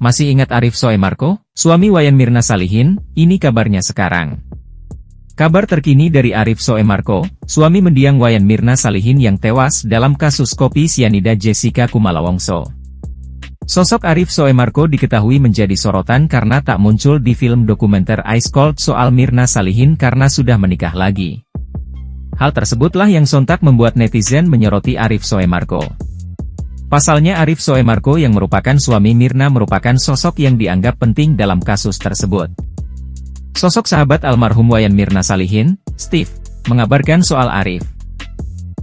Masih ingat Arif Soemarko, suami Wayan Mirna Salihin? Ini kabarnya sekarang. Kabar terkini dari Arif Soemarko, suami mendiang Wayan Mirna Salihin yang tewas dalam kasus kopi sianida Jessica Kumala Wongso. Sosok Arif Soemarko diketahui menjadi sorotan karena tak muncul di film dokumenter Ice Cold soal Mirna Salihin karena sudah menikah lagi. Hal tersebutlah yang sontak membuat netizen menyoroti Arif Soemarko. Pasalnya Arif Soemarko yang merupakan suami Mirna merupakan sosok yang dianggap penting dalam kasus tersebut. Sosok sahabat almarhum Wayan Mirna Salihin, Steve, mengabarkan soal Arif.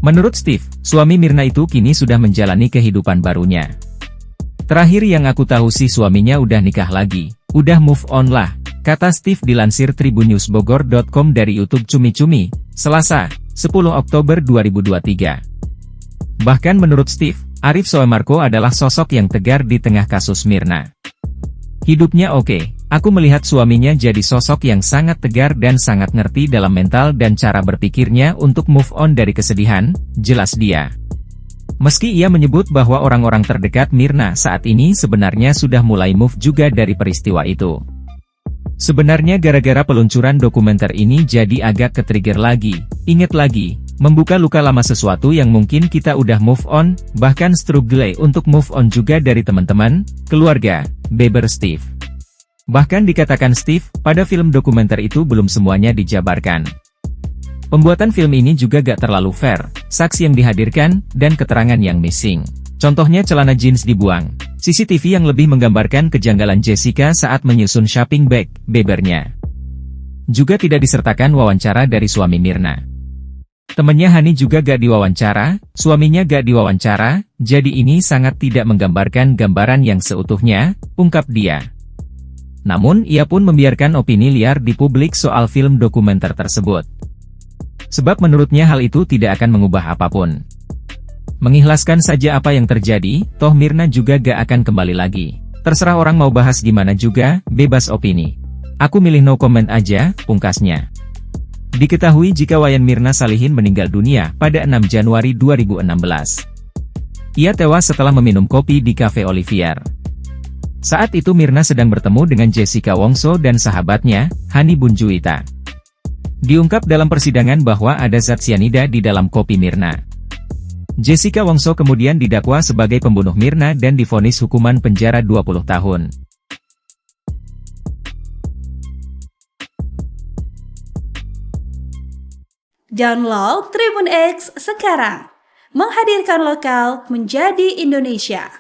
Menurut Steve, suami Mirna itu kini sudah menjalani kehidupan barunya. Terakhir yang aku tahu sih suaminya udah nikah lagi, udah move on lah, kata Steve dilansir tribunnewsbogor.com dari YouTube Cumi Cumi, Selasa, 10 Oktober 2023. Bahkan menurut Steve, Arif Soemarko adalah sosok yang tegar di tengah kasus Mirna. Hidupnya oke, aku melihat suaminya jadi sosok yang sangat tegar dan sangat ngerti dalam mental dan cara berpikirnya untuk move on dari kesedihan, jelas dia. Meski ia menyebut bahwa orang-orang terdekat Mirna saat ini sebenarnya sudah mulai move juga dari peristiwa itu. Sebenarnya gara-gara peluncuran dokumenter ini jadi agak ke-trigger lagi, inget lagi, membuka luka lama sesuatu yang mungkin kita udah move on, bahkan struggle untuk move on juga dari teman-teman, keluarga, beber Steve. Bahkan dikatakan Steve, pada film dokumenter itu belum semuanya dijabarkan. Pembuatan film ini juga gak terlalu fair, saksi yang dihadirkan, dan keterangan yang missing. Contohnya celana jeans dibuang, CCTV yang lebih menggambarkan kejanggalan Jessica saat menyusun shopping bag, bebernya. Juga tidak disertakan wawancara dari suami Mirna. Temennya Hani juga gak diwawancara, suaminya gak diwawancara, jadi ini sangat tidak menggambarkan gambaran yang seutuhnya, ungkap dia. Namun ia pun membiarkan opini liar di publik soal film dokumenter tersebut. Sebab menurutnya hal itu tidak akan mengubah apapun. Mengikhlaskan saja apa yang terjadi, toh Mirna juga gak akan kembali lagi. Terserah orang mau bahas gimana juga, bebas opini. Aku milih no comment aja, pungkasnya. Diketahui jika Wayan Mirna Salihin meninggal dunia pada 6 Januari 2016. Ia tewas setelah meminum kopi di Cafe Olivier. Saat itu Mirna sedang bertemu dengan Jessica Wongso dan sahabatnya, Hani Bunjuita. Diungkap dalam persidangan bahwa ada zat sianida di dalam kopi Mirna. Jessica Wongso kemudian didakwa sebagai pembunuh Mirna dan divonis hukuman penjara 20 tahun. Download Tribun X sekarang, menghadirkan lokal menjadi Indonesia.